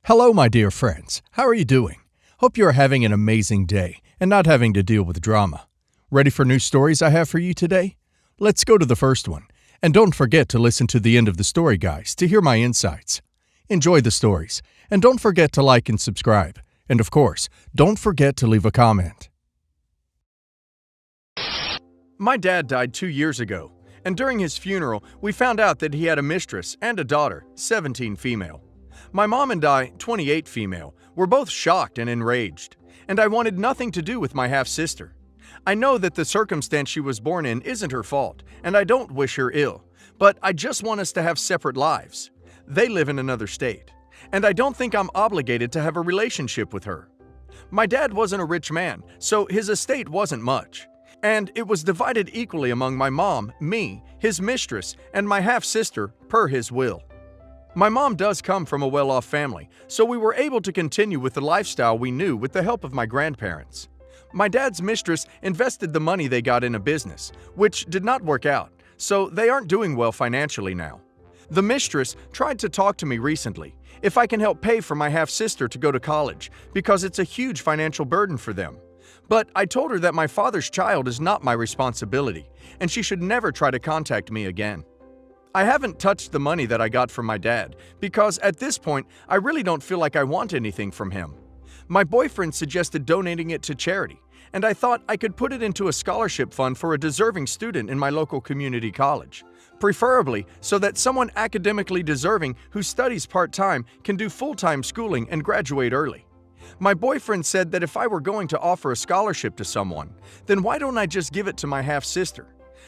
Hello, my dear friends. How are you doing? Hope you are having an amazing day and not having to deal with drama. Ready for new stories I have for you today? Let's go to the first one. And don't forget to listen to the end of the story, guys, to hear my insights. Enjoy the stories, and don't forget to like and subscribe. And of course, don't forget to leave a comment. My dad died 2 years ago, and during his funeral, we found out that he had a mistress and a daughter, 17 female. My mom and I, 28 female, were both shocked and enraged, and I wanted nothing to do with my half-sister. I know that the circumstance she was born in isn't her fault, and I don't wish her ill, but I just want us to have separate lives. They live in another state, and I don't think I'm obligated to have a relationship with her. My dad wasn't a rich man, so his estate wasn't much, and it was divided equally among my mom, me, his mistress, and my half-sister per his will. My mom does come from a well-off family, so we were able to continue with the lifestyle we knew with the help of my grandparents. My dad's mistress invested the money they got in a business, which did not work out, so they aren't doing well financially now. The mistress tried to talk to me recently if I can help pay for my half-sister to go to college, because it's a huge financial burden for them. But I told her that my father's child is not my responsibility, and she should never try to contact me again. I haven't touched the money that I got from my dad, because at this point, I really don't feel like I want anything from him. My boyfriend suggested donating it to charity, and I thought I could put it into a scholarship fund for a deserving student in my local community college, preferably so that someone academically deserving who studies part-time can do full-time schooling and graduate early. My boyfriend said that if I were going to offer a scholarship to someone, then why don't I just give it to my half-sister?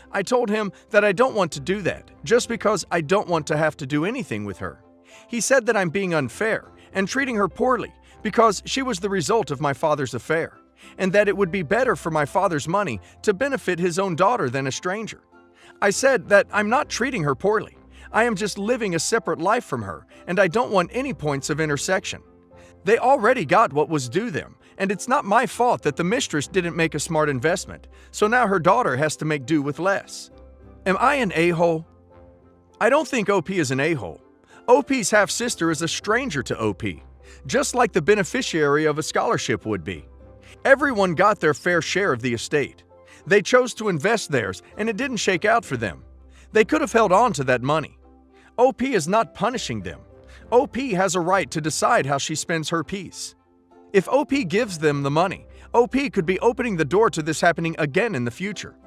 I told him that I don't want to do that, just because I don't want to have to do anything with her. He said that I'm being unfair and treating her poorly because she was the result of my father's affair, and that it would be better for my father's money to benefit his own daughter than a stranger. I said that I'm not treating her poorly. I am just living a separate life from her, and I don't want any points of intersection. They already got what was due them, and it's not my fault that the mistress didn't make a smart investment, so now her daughter has to make do with less. Am I an a-hole? I don't think OP is an a-hole. OP's half-sister is a stranger to OP, just like the beneficiary of a scholarship would be. Everyone got their fair share of the estate. They chose to invest theirs, and it didn't shake out for them. They could have held on to that money. OP is not punishing them. OP has a right to decide how she spends her piece. If OP gives them the money, OP could be opening the door to this happening again in the future.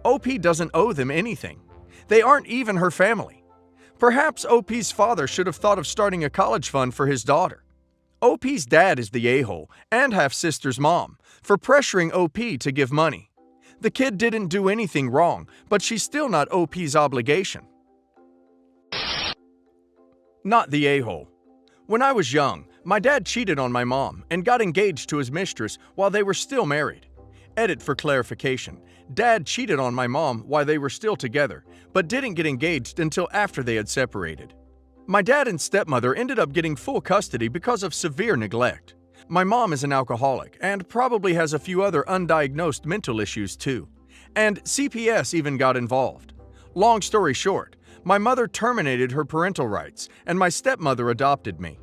OP doesn't owe them anything. They aren't even her family. Perhaps OP's father should have thought of starting a college fund for his daughter. OP's dad is the a-hole and half-sister's mom for pressuring OP to give money. The kid didn't do anything wrong, but she's still not OP's obligation. Not the a-hole. When I was young, my dad cheated on my mom and got engaged to his mistress while they were still married. Edit for clarification. Dad cheated on my mom while they were still together, but didn't get engaged until after they had separated. My dad and stepmother ended up getting full custody because of severe neglect. My mom is an alcoholic and probably has a few other undiagnosed mental issues too. And CPS even got involved. Long story short, my mother terminated her parental rights and my stepmother adopted me.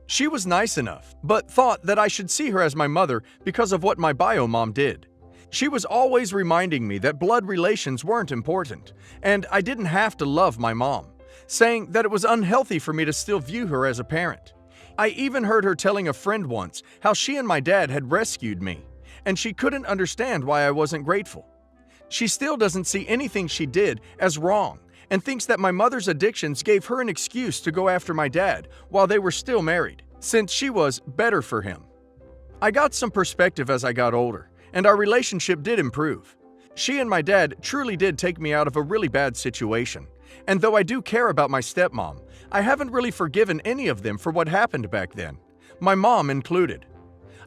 She was nice enough, but thought that I should see her as my mother because of what my bio mom did. She was always reminding me that blood relations weren't important, and I didn't have to love my mom, saying that it was unhealthy for me to still view her as a parent. I even heard her telling a friend once how she and my dad had rescued me, and she couldn't understand why I wasn't grateful. She still doesn't see anything she did as wrong, and thinks that my mother's addictions gave her an excuse to go after my dad while they were still married, since she was better for him. I got some perspective as I got older, and our relationship did improve. She and my dad truly did take me out of a really bad situation, and though I do care about my stepmom, I haven't really forgiven any of them for what happened back then, my mom included.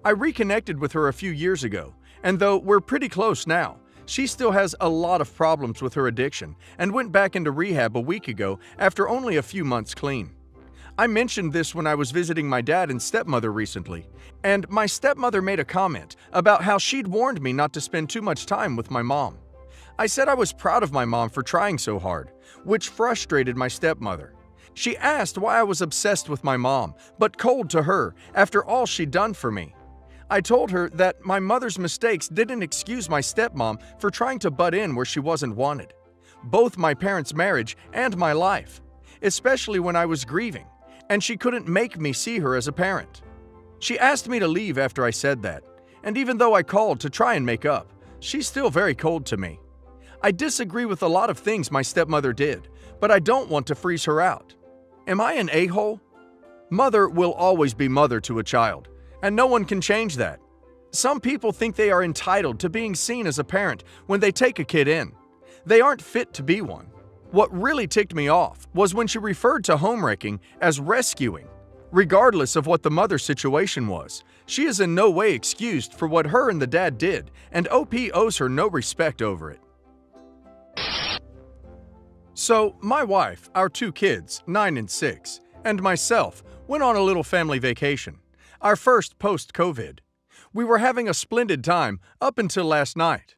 I reconnected with her a few years ago, and though we're pretty close now, she still has a lot of problems with her addiction and went back into rehab a week ago after only a few months clean. I mentioned this when I was visiting my dad and stepmother recently, and my stepmother made a comment about how she'd warned me not to spend too much time with my mom. I said I was proud of my mom for trying so hard, which frustrated my stepmother. She asked why I was obsessed with my mom, but cold to her after all she'd done for me. I told her that my mother's mistakes didn't excuse my stepmom for trying to butt in where she wasn't wanted. Both my parents' marriage and my life, especially when I was grieving, and she couldn't make me see her as a parent. She asked me to leave after I said that, and even though I called to try and make up, she's still very cold to me. I disagree with a lot of things my stepmother did, but I don't want to freeze her out. Am I an a-hole? Mother will always be mother to a child, and no one can change that. Some people think they are entitled to being seen as a parent when they take a kid in. They aren't fit to be one. What really ticked me off was when she referred to homewrecking as rescuing. Regardless of what the mother's situation was, she is in no way excused for what her and the dad did, and OP owes her no respect over it. So, my wife, our 2 kids, 9 and 6, and myself went on a little family vacation, our first post-COVID. We were having a splendid time up until last night.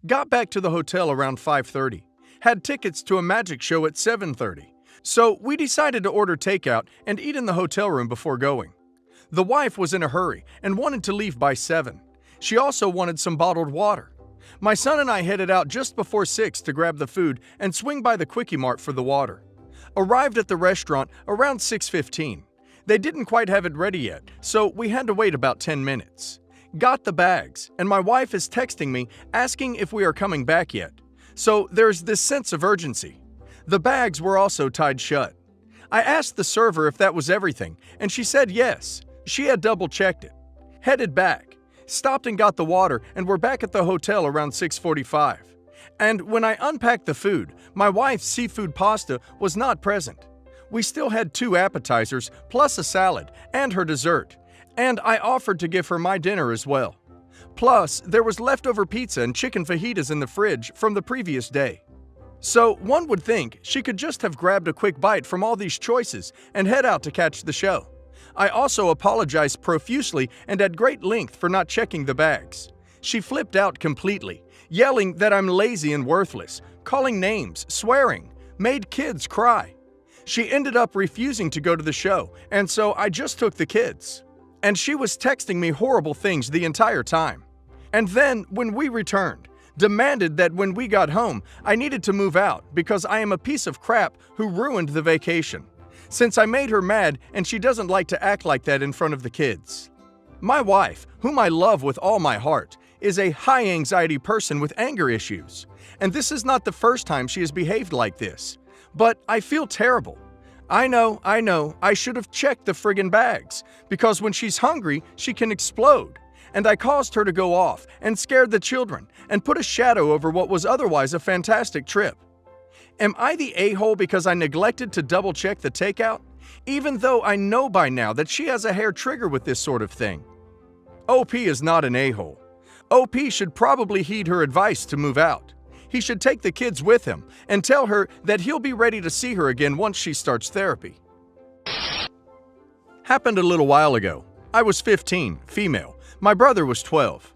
Got back to the hotel around 5:30, had tickets to a magic show at 7:30, so we decided to order takeout and eat in the hotel room before going. The wife was in a hurry and wanted to leave by 7. She also wanted some bottled water. My son and I headed out just before 6 to grab the food and swing by the Quickie Mart for the water. Arrived at the restaurant around 6:15. They didn't quite have it ready yet, so we had to wait about 10 minutes. Got the bags, and my wife is texting me asking if we are coming back yet. So there's this sense of urgency. The bags were also tied shut. I asked the server if that was everything, and she said yes. She had double-checked it. Headed back. Stopped and got the water, and we're back at the hotel around 6:45. And when I unpacked the food, my wife's seafood pasta was not present. We still had 2 appetizers, plus a salad, and her dessert, and I offered to give her my dinner as well. Plus, there was leftover pizza and chicken fajitas in the fridge from the previous day. So one would think she could just have grabbed a quick bite from all these choices and head out to catch the show. I also apologized profusely and at great length for not checking the bags. She flipped out completely, yelling that I'm lazy and worthless, calling names, swearing, made kids cry. She ended up refusing to go to the show, and so I just took the kids. And she was texting me horrible things the entire time. And then, when we returned, demanded that when we got home, I needed to move out because I am a piece of crap who ruined the vacation. Since I made her mad and she doesn't like to act like that in front of the kids. My wife, whom I love with all my heart, is a high-anxiety person with anger issues. And this is not the first time she has behaved like this. But I feel terrible. I know, I should have checked the friggin' bags, because when she's hungry, she can explode. And I caused her to go off and scared the children and put a shadow over what was otherwise a fantastic trip. Am I the a-hole because I neglected to double-check the takeout, even though I know by now that she has a hair trigger with this sort of thing? OP is not an a-hole. OP should probably heed her advice to move out. He should take the kids with him and tell her that he'll be ready to see her again once she starts therapy. Happened a little while ago. I was 15, female. My brother was 12.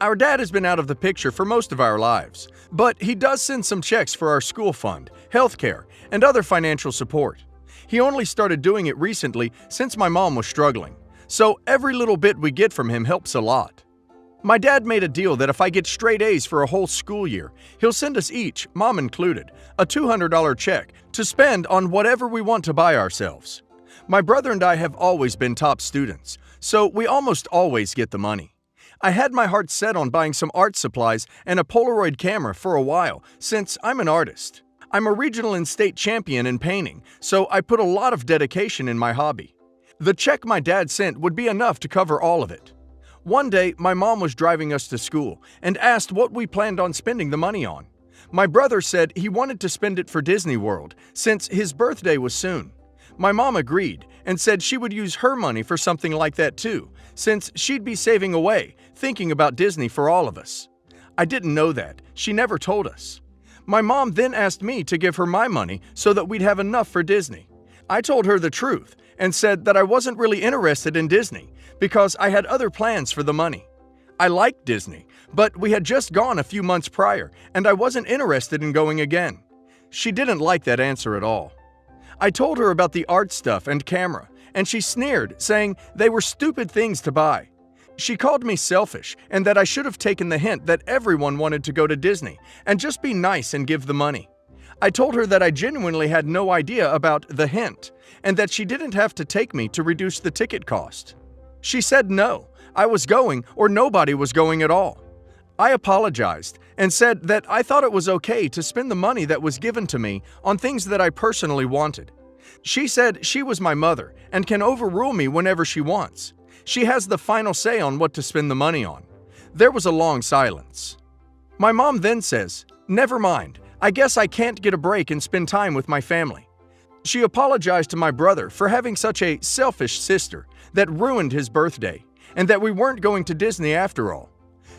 Our dad has been out of the picture for most of our lives, but he does send some checks for our school fund, healthcare, and other financial support. He only started doing it recently since my mom was struggling, so every little bit we get from him helps a lot. My dad made a deal that if I get straight A's for a whole school year, he'll send us each, mom included, a $200 check to spend on whatever we want to buy ourselves. My brother and I have always been top students, so we almost always get the money. I had my heart set on buying some art supplies and a Polaroid camera for a while, since I'm an artist. I'm a regional and state champion in painting, so I put a lot of dedication in my hobby. The check my dad sent would be enough to cover all of it. One day, my mom was driving us to school and asked what we planned on spending the money on. My brother said he wanted to spend it for Disney World, since his birthday was soon. My mom agreed and said she would use her money for something like that too, since she'd be saving away, thinking about Disney for all of us. I didn't know that. She never told us. My mom then asked me to give her my money so that we'd have enough for Disney. I told her the truth and said that I wasn't really interested in Disney because I had other plans for the money. I liked Disney, but we had just gone a few months prior and I wasn't interested in going again. She didn't like that answer at all. I told her about the art stuff and camera, and she sneered, saying they were stupid things to buy. She called me selfish and that I should have taken the hint that everyone wanted to go to Disney and just be nice and give the money. I told her that I genuinely had no idea about the hint and that she didn't have to take me to reduce the ticket cost. She said no, I was going or nobody was going at all. I apologized and said that I thought it was okay to spend the money that was given to me on things that I personally wanted. She said she was my mother and can overrule me whenever she wants. She has the final say on what to spend the money on. There was a long silence. My mom then says, "Never mind, I guess I can't get a break and spend time with my family." She apologized to my brother for having such a selfish sister that ruined his birthday, and that we weren't going to Disney after all.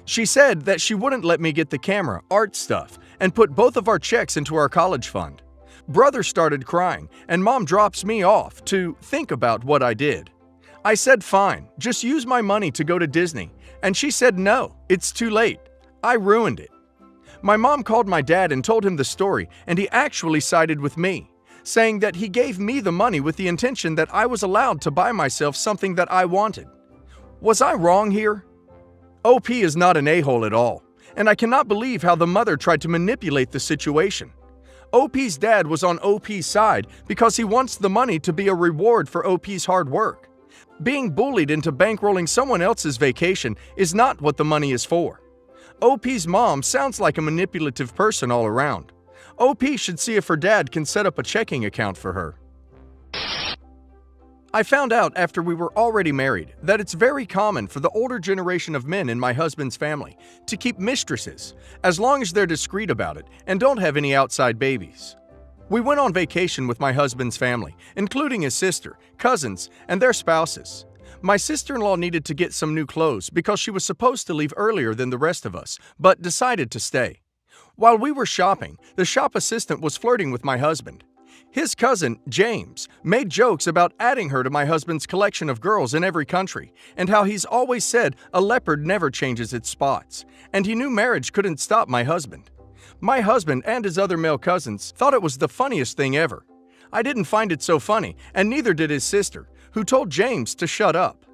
She said that she wouldn't let me get the camera, art stuff, and put both of our checks into our college fund. Brother started crying, and mom drops me off to think about what I did. I said fine, just use my money to go to Disney, and she said no, it's too late. I ruined it. My mom called my dad and told him the story, and he actually sided with me, saying that he gave me the money with the intention that I was allowed to buy myself something that I wanted. Was I wrong here? OP is not an a-hole at all, and I cannot believe how the mother tried to manipulate the situation. OP's dad was on OP's side because he wants the money to be a reward for OP's hard work. Being bullied into bankrolling someone else's vacation is not what the money is for. OP's mom sounds like a manipulative person all around. OP should see if her dad can set up a checking account for her. I found out after we were already married that it's very common for the older generation of men in my husband's family to keep mistresses, as long as they're discreet about it and don't have any outside babies. We went on vacation with my husband's family, including his sister, cousins, and their spouses. My sister-in-law needed to get some new clothes because she was supposed to leave earlier than the rest of us, but decided to stay. While we were shopping, the shop assistant was flirting with my husband. His cousin, James, made jokes about adding her to my husband's collection of girls in every country, and how he's always said a leopard never changes its spots, and he knew marriage couldn't stop my husband. My husband and his other male cousins thought it was the funniest thing ever. I didn't find it so funny, and neither did his sister, who told James to shut up.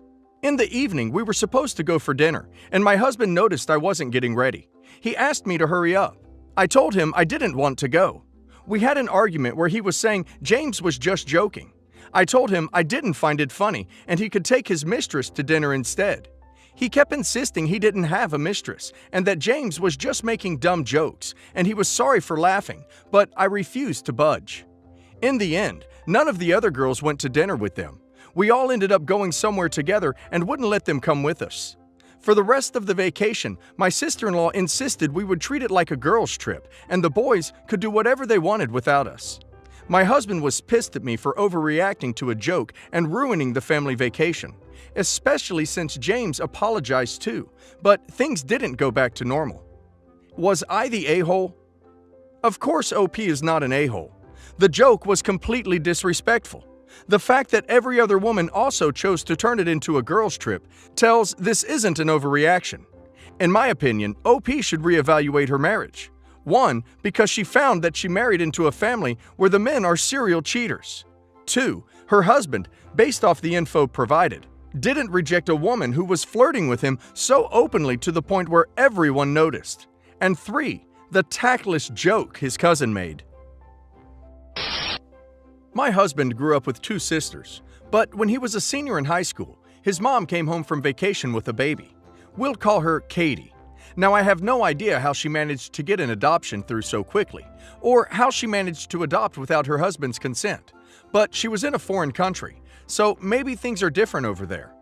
In the evening, we were supposed to go for dinner, and my husband noticed I wasn't getting ready. He asked me to hurry up. I told him I didn't want to go. We had an argument where he was saying James was just joking. I told him I didn't find it funny and he could take his mistress to dinner instead. He kept insisting he didn't have a mistress and that James was just making dumb jokes and he was sorry for laughing, but I refused to budge. In the end, none of the other girls went to dinner with them. We all ended up going somewhere together and wouldn't let them come with us. For the rest of the vacation, my sister-in-law insisted we would treat it like a girls' trip and the boys could do whatever they wanted without us. My husband was pissed at me for overreacting to a joke and ruining the family vacation, especially since James apologized too, but things didn't go back to normal. Was I the a-hole? Of course OP is not an a-hole. The joke was completely disrespectful. The fact that every other woman also chose to turn it into a girls' trip tells this isn't an overreaction. In my opinion, OP should reevaluate her marriage. 1, because she found that she married into a family where the men are serial cheaters. 2, her husband, based off the info provided, didn't reject a woman who was flirting with him so openly to the point where everyone noticed. And 3, the tactless joke his cousin made. My husband grew up with 2 sisters, but when he was a senior in high school, his mom came home from vacation with a baby. We'll call her Katie. Now, I have no idea how she managed to get an adoption through so quickly, or how she managed to adopt without her husband's consent, but she was in a foreign country, so maybe things are different over there.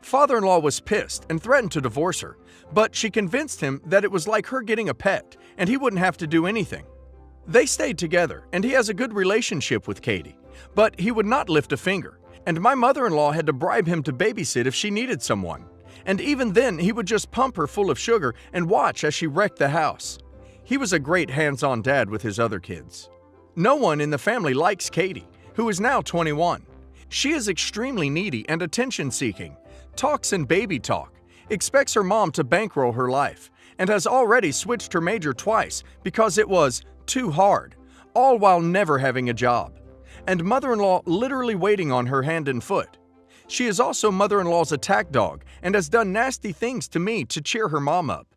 Father-in-law was pissed and threatened to divorce her, but she convinced him that it was like her getting a pet and he wouldn't have to do anything. They stayed together and he has a good relationship with Katie, but he would not lift a finger, and my mother-in-law had to bribe him to babysit if she needed someone. And even then, he would just pump her full of sugar and watch as she wrecked the house. He was a great hands-on dad with his other kids. No one in the family likes Katie, who is now 21. She is extremely needy and attention-seeking, talks in baby talk, expects her mom to bankroll her life, and has already switched her major twice because it was too hard, all while never having a job. and mother-in-law literally waiting on her hand and foot. She is also mother-in-law's attack dog and has done nasty things to me to cheer her mom up.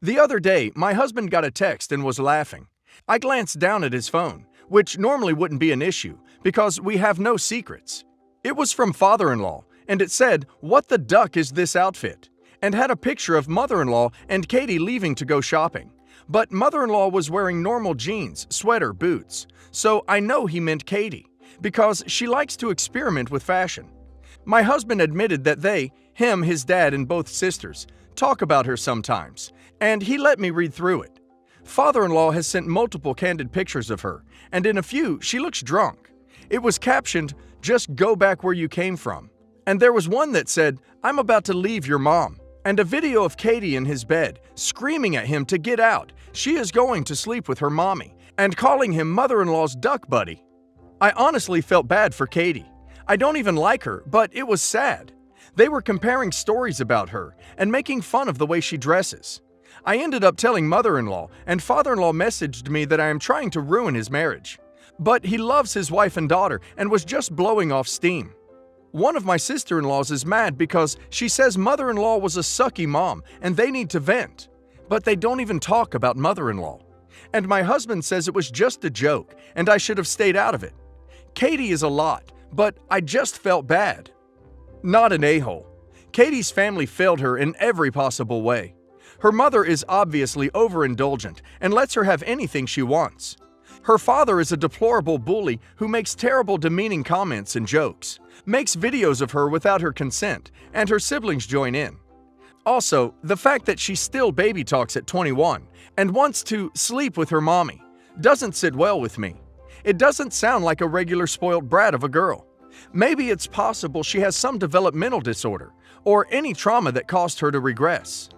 The other day, my husband got a text and was laughing. I glanced down at his phone, which normally wouldn't be an issue because we have no secrets. It was from father-in-law, and it said, "What the duck is this outfit?" and had a picture of mother-in-law and Katie leaving to go shopping. But mother-in-law was wearing normal jeans, sweater, boots, so I know he meant Katie, because she likes to experiment with fashion. My husband admitted that they, him, his dad, and both sisters, talk about her sometimes, and he let me read through it. Father-in-law has sent multiple candid pictures of her, and in a few, she looks drunk. It was captioned, "Just go back where you came from." And there was one that said, "I'm about to leave your mom," and a video of Katie in his bed, screaming at him to get out. She is going to sleep with her mommy, and calling him mother-in-law's duck buddy. I honestly felt bad for Katie. I don't even like her, but it was sad. They were comparing stories about her and making fun of the way she dresses. I ended up telling mother-in-law, and father-in-law messaged me that I am trying to ruin his marriage. But he loves his wife and daughter and was just blowing off steam. One of my sister-in-laws is mad because she says mother-in-law was a sucky mom and they need to vent. But they don't even talk about mother-in-law. And my husband says it was just a joke and I should have stayed out of it. Katie is a lot, but I just felt bad. Not an a-hole. Katie's family failed her in every possible way. Her mother is obviously overindulgent and lets her have anything she wants. Her father is a deplorable bully who makes terrible demeaning comments and jokes, makes videos of her without her consent, and her siblings join in. Also, the fact that she still baby talks at 21 and wants to sleep with her mommy doesn't sit well with me. It doesn't sound like a regular spoiled brat of a girl. Maybe it's possible she has some developmental disorder or any trauma that caused her to regress.